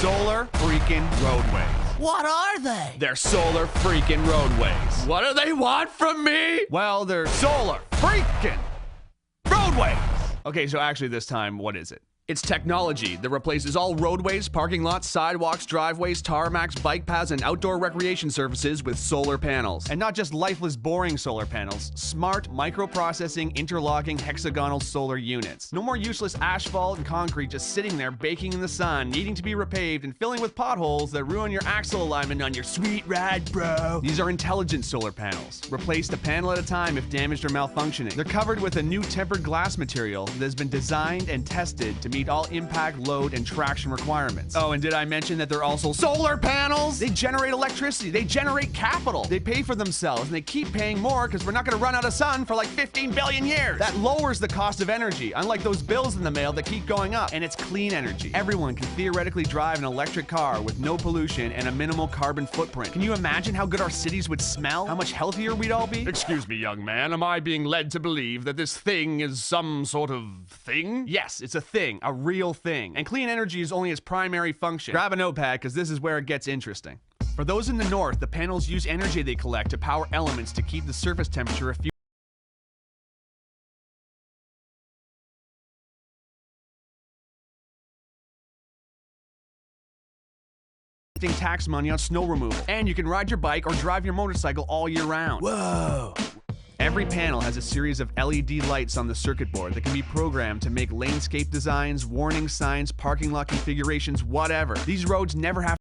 solar freaking roadways. What are they? They're solar freaking roadways. What do they want from me? Well, they're solar freaking roadways. Okay, so actually this time, what is it? It's technology that replaces all roadways, parking lots, sidewalks, driveways, tarmacs, bike paths, and outdoor recreation surfaces with solar panels. And not just lifeless, boring solar panels. Smart, microprocessing, interlocking, hexagonal solar units. No more useless asphalt and concrete just sitting there baking in the sun, needing to be repaved and filling with potholes that ruin your axle alignment on your sweet ride, bro. These are intelligent solar panels. Replace a panel at a time if damaged or malfunctioning. They're covered with a new tempered glass material that has been designed and tested to meet all impact, load, and traction requirements. Oh, and did I mention that they're also solar panels? They generate electricity, they generate capital, they pay for themselves, and they keep paying more because we're not gonna run out of sun for like 15 billion years. That lowers the cost of energy, unlike those bills in the mail that keep going up, and it's clean energy. Everyone can theoretically drive an electric car with no pollution and a minimal carbon footprint. Can you imagine how good our cities would smell? How much healthier we'd all be? Excuse me, young man, am I being led to believe that this thing is some sort of thing? Yes, it's a thing, a real thing. And clean energy is only its primary function. Grab a notepad, because this is where it gets interesting. For those in the north, the panels use energy they collect to power elements to keep the surface temperature a few tax money on snow removal. And you can ride your bike or drive your motorcycle all year round. Whoa! Every panel has a series of LED lights on the circuit board that can be programmed to make landscape designs, warning signs, parking lot configurations, whatever. These roads never have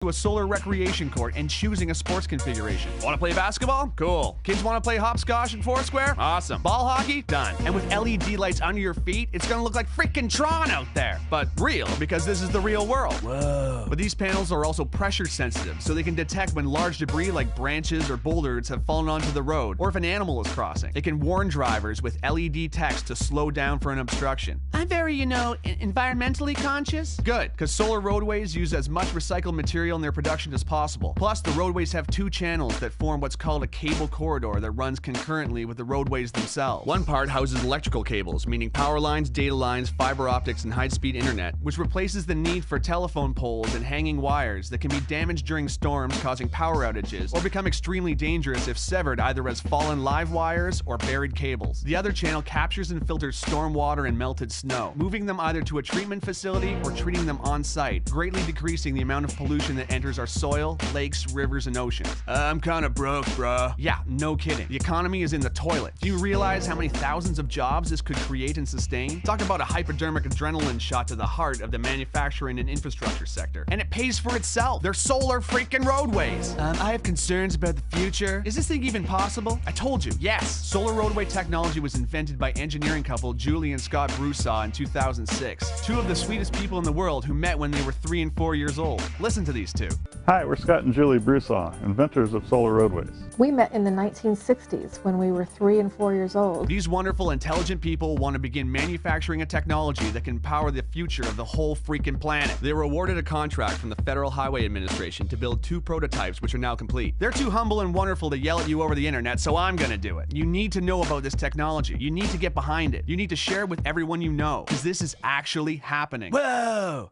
to a solar recreation court and choosing a sports configuration. Want to play basketball? Cool. Kids want to play hopscotch and Foursquare? Awesome. Ball hockey? Done. And with LED lights under your feet, it's gonna look like freaking Tron out there. But real, because this is the real world. Whoa. But these panels are also pressure sensitive, so they can detect when large debris like branches or boulders have fallen onto the road, or if an animal is crossing. They can warn drivers with LED text to slow down for an obstruction. I'm very, environmentally conscious. Good, because solar roadways use as much recycled material in their production as possible. Plus, the roadways have two channels that form what's called a cable corridor that runs concurrently with the roadways themselves. One part houses electrical cables, meaning power lines, data lines, fiber optics, and high-speed internet, which replaces the need for telephone poles and hanging wires that can be damaged during storms, causing power outages, or become extremely dangerous if severed either as fallen live wires or buried cables. The other channel captures and filters storm water and melted snow, moving them either to a treatment facility or treating them on-site, greatly decreasing the amount of pollution that enters our soil, lakes, rivers, and oceans. I'm kinda broke, bruh. Yeah, no kidding. The economy is in the toilet. Do you realize how many thousands of jobs this could create and sustain? Talk about a hypodermic adrenaline shot to the heart of the manufacturing and infrastructure sector. And it pays for itself. They're solar freaking roadways. I have concerns about the future. Is this thing even possible? I told you, yes. Solar roadway technology was invented by engineering couple Julie and Scott Broussard in 2006. Two of the sweetest people in the world who met when they were 3 and 4 years old. Listen to these two. Hi, we're Scott and Julie Broussard, inventors of solar roadways. We met in the 1960s when we were 3 and 4 years old. These wonderful, intelligent people want to begin manufacturing a technology that can power the future of the whole freaking planet. They were awarded a contract from the Federal Highway Administration to build 2 prototypes, which are now complete. They're too humble and wonderful to yell at you over the internet, so I'm gonna do it. You need to know about this technology. You need to get behind it. You need to share it with everyone you know, because this is actually happening. Whoa!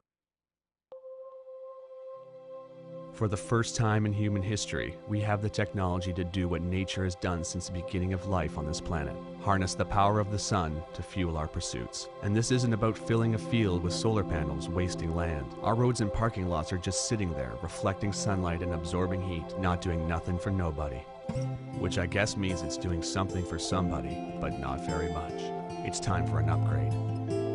For the first time in human history, we have the technology to do what nature has done since the beginning of life on this planet. Harness the power of the sun to fuel our pursuits. And this isn't about filling a field with solar panels, wasting land. Our roads and parking lots are just sitting there, reflecting sunlight and absorbing heat, not doing nothing for nobody. Which I guess means it's doing something for somebody, but not very much. It's time for an upgrade.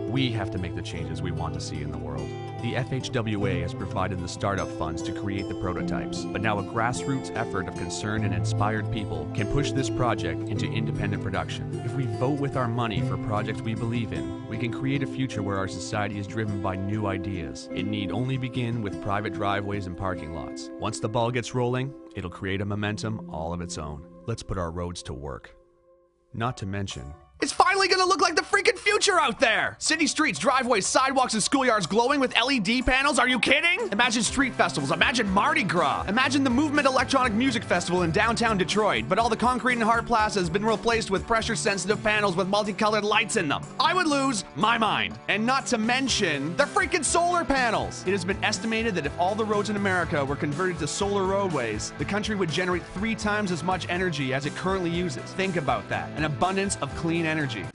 We have to make the changes we want to see in the world. The FHWA has provided the startup funds to create the prototypes, but now a grassroots effort of concerned and inspired people can push this project into independent production. If we vote with our money for projects we believe in, we can create a future where our society is driven by new ideas. It need only begin with private driveways and parking lots. Once the ball gets rolling, it'll create a momentum all of its own. Let's put our roads to work. Not to mention, It's finally gonna look like the freaking future out there! City streets, driveways, sidewalks, and schoolyards glowing with LED panels? Are you kidding? Imagine street festivals, imagine Mardi Gras, imagine the Movement Electronic Music Festival in downtown Detroit, but all the concrete in Hart Plaza has been replaced with pressure-sensitive panels with multicolored lights in them. I would lose my mind. And not to mention the freaking solar panels! It has been estimated that if all the roads in America were converted to solar roadways, the country would generate 3 times as much energy as it currently uses. Think about that. An abundance of clean energy.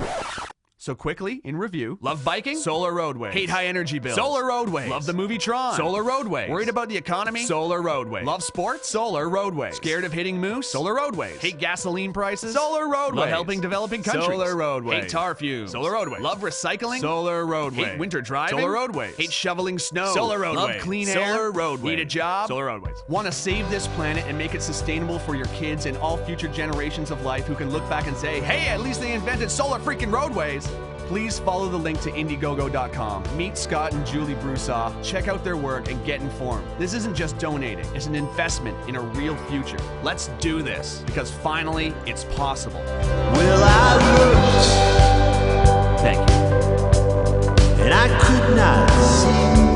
So quickly, in review, love biking? Solar roadways. Hate high energy bills? Solar roadways. Love the movie Tron? Solar roadways. Worried about the economy? Solar roadways. Love sports? Solar roadways. Scared of hitting moose? Solar roadways. Hate gasoline prices? Solar roadways. Love helping developing countries? Solar roadways. Hate tar fumes? Solar roadways. Love recycling? Solar roadways. Hate winter driving? Solar roadways. Hate shoveling snow? Solar roadways. Love clean air? Solar roadways. Need a job? Solar roadways. Want to save this planet and make it sustainable for your kids and all future generations of life who can look back and say, hey, at least they invented solar freaking roadways? Please follow the link to Indiegogo.com. Meet Scott and Julie Broussard, check out their work, and get informed. This isn't just donating, it's an investment in a real future. Let's do this, because finally, it's possible. Well, I looked, Thank you. and I could not see